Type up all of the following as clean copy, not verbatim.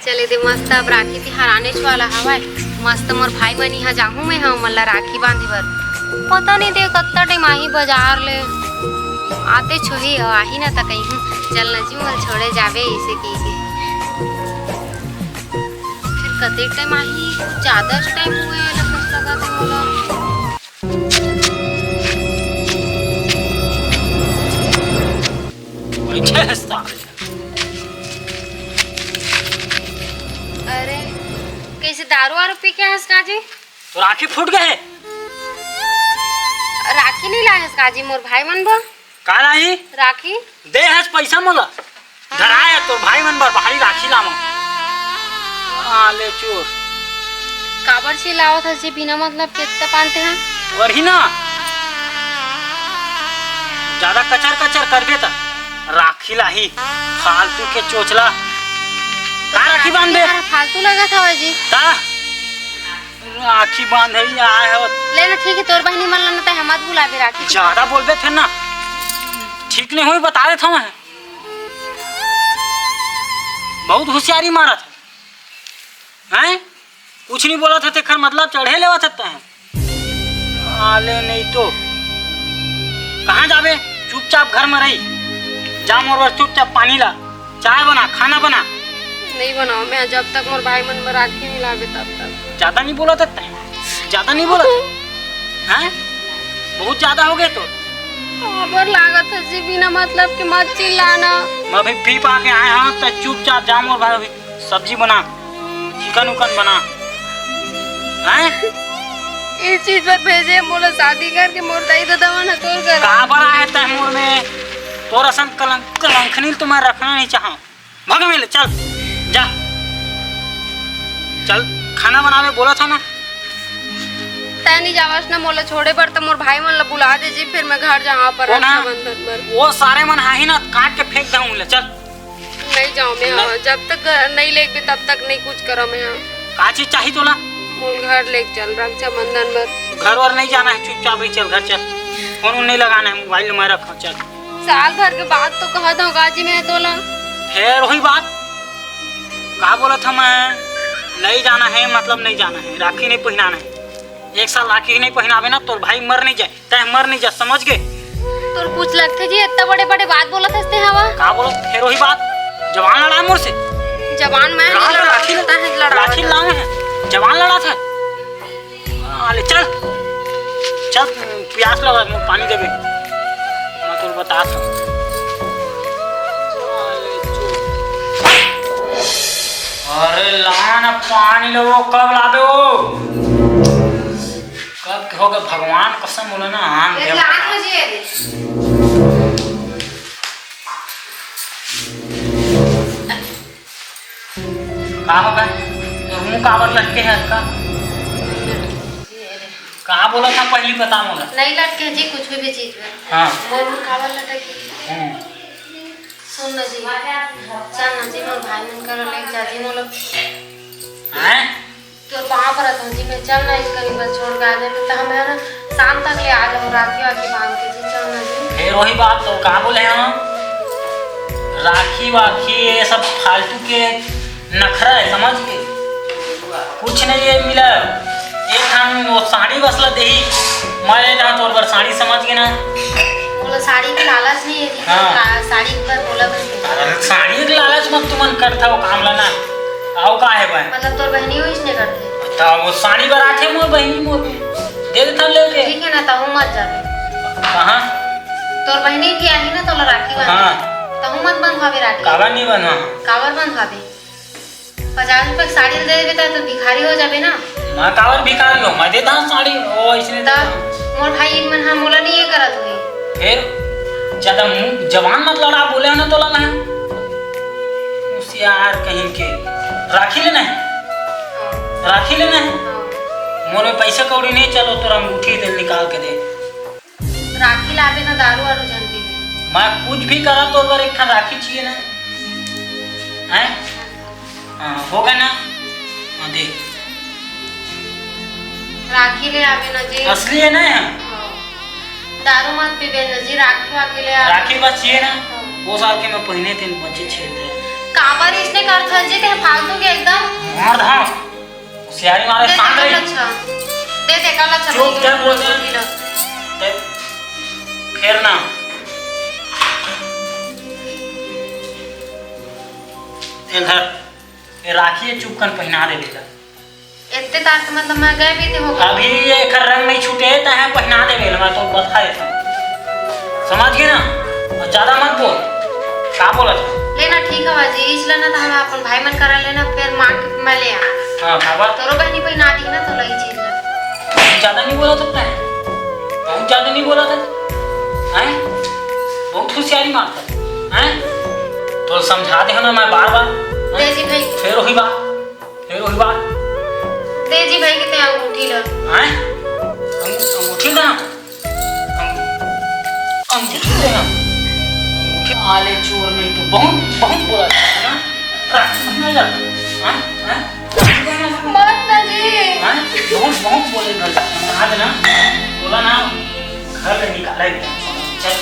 चले दे मस्त अब राखी तिहार आने वाला हवा मस्त मोर भाई मन यहाँ जाहूँ मैं हाँ मल्ला राखी बांधे बर पता नहीं दे कत्ता टाइम आही बाजार ले आते छोही आही ना तक कहीं चल न जी मोर छोड़े जावे इसे की फिर कते टाइम आही ज्यादा टाइम हुए कुछ लगा था मोला अरे कैसे दारू वारू पी के हंस काजी तो राखी फूट गए राखी नहीं लाए हंस काजी मोर भाई मन बा का नहीं राखी दे हस पैसा मोला धराए तो भाई मन बर भारी राखी लामो आले चोर काबर से लाओ था जी बिना मतलब कितना पानते हैं वही ना ज्यादा कचर कचर कर दे राखी लाही फालतू के चोचला का राखी बांध दे फालतू लगा था जी का राखी बांध ही आए हो लेना ठीक है तोर बहनी मन लेना तो मत बुला भी राखी ज्यादा बोलबे थे ना ठीक नहीं हुई बता देता मैं बहुत होशियारी मारा था हैं कुछ नहीं बोला था तेखर मतलब चढ़े लेवा सकता है आले नहीं तो कहाँ जाबे चुपचाप घर में रही जा मोर चुपचाप पानी ला चाय बना खाना बना नहीं बनाओ मैं जब तक मोर भाई मन में राखी नहीं लावे तब तक ज्यादा नहीं बोला था ज्यादा नहीं बोला हैं बहुत ज्यादा हो गए तो खबर लागत है जी बिना मतलब के मत चिल्लाना मैं भी पी पा के आए हाँ तो चुपचाप जा मोर भाई सब्जी बना चिकन उकन बना हैं इस चीज पर भेजे मोला शादी करके मोर दाई दादा मन तोर कर कहां पर आए तैमूर में तोरा संग कलंखनी तो मैं रखना नहीं चाहूं भाग मिले चल जा चल खाना बनावे बोला था ना तै नहीं जावस ना मोला छोड़े पर तो मोर भाई मन ला बुला दे जी फिर मैं घर जहां पर रक्षाबंधन पर वो सारे मन हाही ना काट के फेंक दूं ले चल नहीं जाऊं मैं जब तक नहीं लेके तब तक नहीं कुछ करो मैं का चीज चाहिए तोला मोल घर लेके चल रक्षाबंधन पर घर और नहीं जाना है चुपचाप ही चल घर चल फोन नहीं लगाना है मोबाइल में रखो चल साल भर के बाद तो कहा था गाजी में तोला फिर वही बात कहा बोला था मैं नहीं जाना है मतलब नहीं जाना है राखी नहीं पहनाना है एक साल राखी नहीं पहनावे ना तो भाई मर नहीं जाए चाहे मर नहीं जाए समझ गए तो कुछ लगते जी इतना बड़े बड़े बात बोला था इसने हवा कहा बोलो फिर वही बात जवान लड़ा मोर से जवान मैं राखी लाए हैं जवान लड़ा था अरे चल चल प्यास लगा पानी देवे मैं तो बता था अरे लाना पानी लो कब लाबे हो कब होगा भगवान कसम बोले ना हम का होगा तो मुंह काबर लटके है इसका कहाँ बोला था पहली बता मोला नहीं लटके जी कुछ भी चीज में हाँ मोर मुंह काबर लटके सुन ना जी चल ना जी मोर भाई मन कर ले जा जी मोला हैं तो वहां पर था जी मैं चल ना इसका बस छोड़ के आ जाए तो हम है ना शाम तक ले आ जाऊं राखी वाखी बांध के जी चल ना जी फिर वही बात तो कहाँ बोले हम राखी वाखी ये सब फालतू के नखरा है समझ के कुछ नहीं है मिला एक हम वो साड़ी बसला दे मैं जहाँ तोर पर साड़ी समझ के ना बोला साड़ी की लालच नहीं है जी हाँ। साड़ी पर बोला बस साड़ी की लालच मत तुमन करता वो काम लाना आओ का है भाई मतलब तोर बहनी हो इसने करते तो वो साड़ी बराते मोर बहनी मोर दे देता लेके ठीक है ना तो मत जावे कहां तोर बहनी की आई ना तो राखी बन हां तो मत बंधवावे राखी काबर नहीं बनवा काबर बंधवावे 50 रुपए साड़ी दे देबे तो भिखारी हो जाबे ना मैं काबर भिखारी हो मैं देता साड़ी ओ इसने तो मोर भाई मन हम मोला नहीं ये करत हुई फिर ज्यादा मुंह जवान मत लड़ा बोले ना तो लगा होशियार कहीं के राखी लेना है राखी लेना है मोरे पैसे कौड़ी नहीं चलो तो अंगूठी दे निकाल के दे राखी लावे ना दारू वारू जन पी मैं कुछ भी करा तो अगर एक राखी चाहिए ना हैं हाँ होगा ना हाँ देख राखी ले आवे ना जी असली है ना दारू मत पीबे ना जी राखी वाखी ले आवे राखी बस चाहिए ना वो साल के मैं पहने थे बच्चे छेड़ दे काबर इसने करत हजी ते फालतू के एकदम मार धाम होशियारी मारे दे शांत रही अच्छा दे काला अच्छा चुप क्या बोल रहे ते फिर ना इधर ये राखी चुप कर पहना दे बेटा इतने तार के मतलब मैं गए भी थे हो अभी ये एकर रंग नहीं छूटे तो है पहना दे बेल मैं तो बता देता समझ गए ना और ज्यादा मत बोल क्या बोला था लेना ठीक है बाजी इसलिए ना तो हम अपन भाई मन करा लेना फिर मार के मैं ले आ हां बाबा तोरो बहनी कोई ना दी ना तो लई चीज बहुत ज्यादा नहीं बोला था है बहुत ज्यादा नहीं बोला था हैं बहुत होशियारी मारता हैं तो समझा दे ना मैं बार-बार तेजी भाई फिर वही बात तेजी भाई के ते अंगूठी ला हैं अंगूठी ना अंगूठी ना आले चोर नहीं तो बहुत बहुत बोला था ना समझ जा हैं माता जी हैं बहुत बहुत बोले घर आज ना बोला ना घर से निकाला ही चल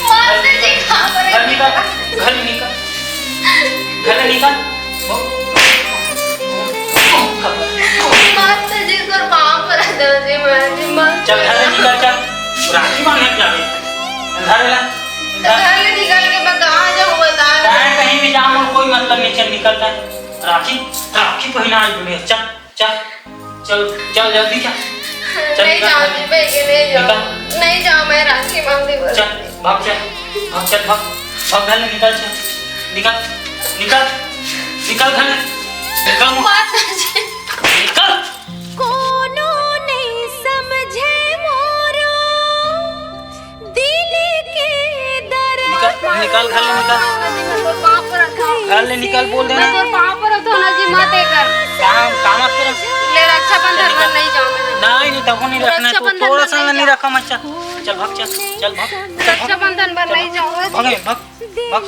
माता जी कहां पर घर निकाल माता जी कर पाप कर दे जी मैं चल घर निकल चल राखी बांधने जावे घर ला घर ले निकल के मैं कहां जाऊं बता कहीं भी जाम और कोई मतलब नहीं चल निकलता राखी पहना है चल जल्दी चल नहीं जाऊं जी भाई के नहीं जाऊं मैं राखी बांधने बस चल भाग घर निकल घर निकल माता जी निकल कोनो नहीं समझे मोरो दिल के दर्द निकल घर ले निकल बोल देना मैं तो पांव पर रखो ना जी मत कर काम मत कर ले रक्षाबंधन पर नहीं जाऊं मैं नहीं तब नहीं रखना तो थोड़ा सा नहीं रखा मत चल भाग रक्षाबंधन पर नहीं जाऊं भाग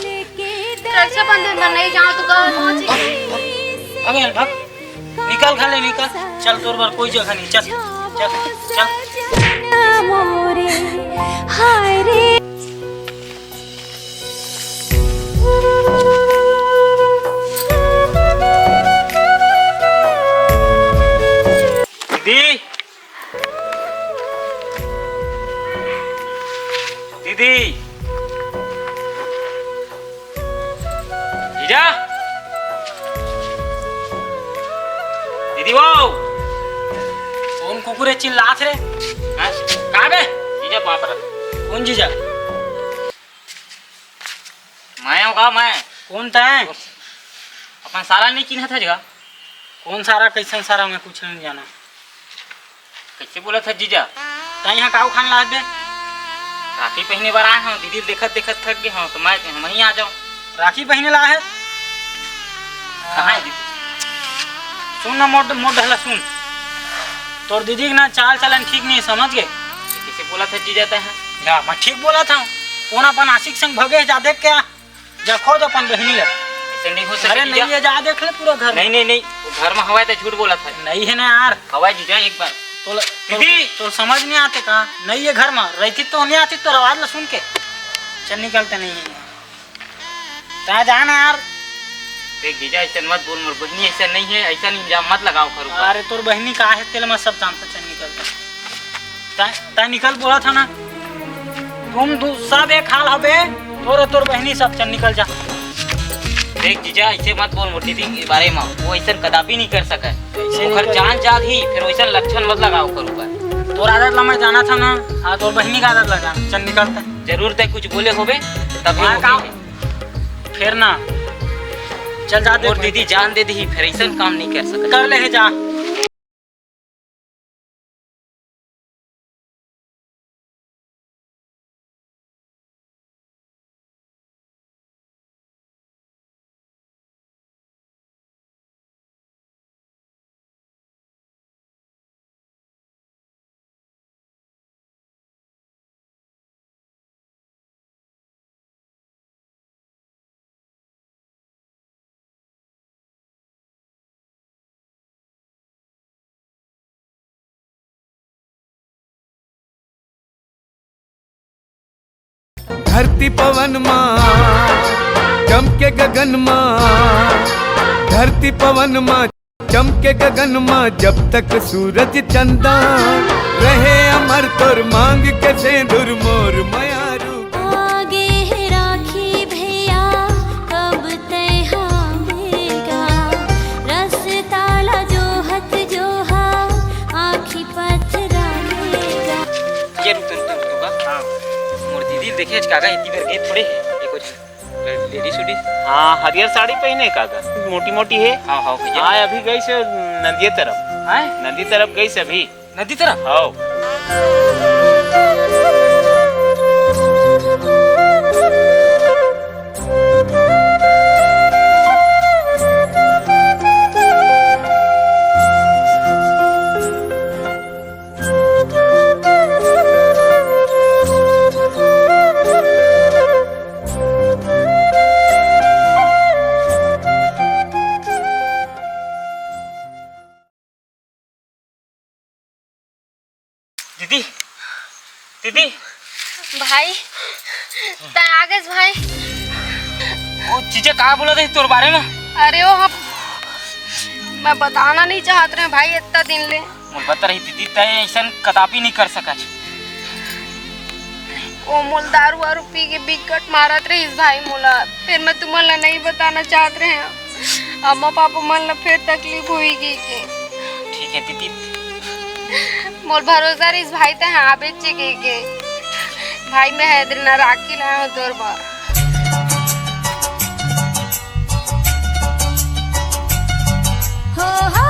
रक्षाबंधन पर नहीं जाऊं तो कहां पहुंची भाग निकल घर ले निकल चल तोर बार कोई जगह नहीं चल मोरे हाय रे दीदी जीजा दीदी वो कौन कुकुरे चिल्लात रे कहाँ बे जीजा वहाँ पर कौन जीजा मैं होगा मैं कौन था है अपन सारा नहीं चिन्ह था जगह कौन सारा कैसन सारा मैं कुछ नहीं जाना कैसे बोला था जीजा ता यहाँ काऊ खान लाद दे राखी पहने बार आए हूँ दीदी देखत थक गए हूँ तो मैं वहीं आ जाऊँ राखी पहने ला है कहाँ है दीदी सुन ना मोट हला सुन तोर दीदी ना चाल चलन ठीक नहीं समझ गए कैसे बोला था जीजा है या मैं ठीक बोला था कौन अपन आशिक संग भगे जा देख क्या जा खोज अपन बहनी ले ऐसे नहीं हो अरे सकता नहीं है जा देख ले पूरा घर नहीं वो घर में हवा है तो झूठ बोला था नहीं है ना यार हवा जीजा एक बार दीदी तो समझ नहीं आते कहाँ नहीं है घर में रहती तो नहीं आती तो आवाज ला सुन के चल निकलते नहीं है कहाँ जाना यार देख जीजा ऐसा मत बोल मोर बहनी ऐसा नहीं है ऐसा नहीं इल्जाम मत लगाओ करो अरे तोर बहनी कहाँ है तेल मैं सब जानता चल निकलता ता निकल बोला था ना तुम सब एक हाल हबे तोर बहनी सब चल निकल जा देख जीजा ऐसे मत बोल मोर दीदी के बारे में वो ऐसा कदापि नहीं कर सके ओकर जान जात ही फिर वैसा लक्षण मत लगाओ करो तोर आदत ला मैं जाना था ना हाँ तोर बहनी का आदत लगा चल निकलता जरूर तय कुछ बोले होबे तभी फिर ना चल जा और दीदी जान दे दी फिर ऐसा काम नहीं कर सकते कर ले जा धरती पवन माँ चमके गगन माँ धरती पवन माँ चमके गगन माँ, जब तक सूरज चंदा रहे अमर तोर मांग के सिंदूर मोर मयारू। आगे है राखी भैया कब तय आवेगा, रस्ता जोहा आँखी पथराएगा। ये रुक का मोर दीदी देखे काका इतनी बार गए थोड़े है ये कुछ लेडीज उडीज। हाँ हरियर साड़ी पहने काका, मोटी मोटी है। हाँ हाँ भैया। हाँ अभी गई से नदी तरफ। हाँ नदी तरफ गई से अभी। नदी तरफ। हाँ दीदी दीदी भाई तय आ गए भाई। वो चीजें कहा बोला थे तोर बारे में? अरे वो हम मैं बताना नहीं चाहत रहे भाई इतना दिन ले। मोर बता रही दीदी तय ऐसा कदापि नहीं कर सका। वो मोल दारू वारू पी के बिकट मारत रही भाई मोला, फिर मैं तुम्हारा नहीं बताना चाहत रहे हैं। अम्मा पापा मन ला फिर तकलीफ हुईगी के। ठीक है दीदी। मोल भरोसा रही भाई ते हाँ बेचे के भाई मैं हैदर ना राखी लाया हूँ तोर बा। हो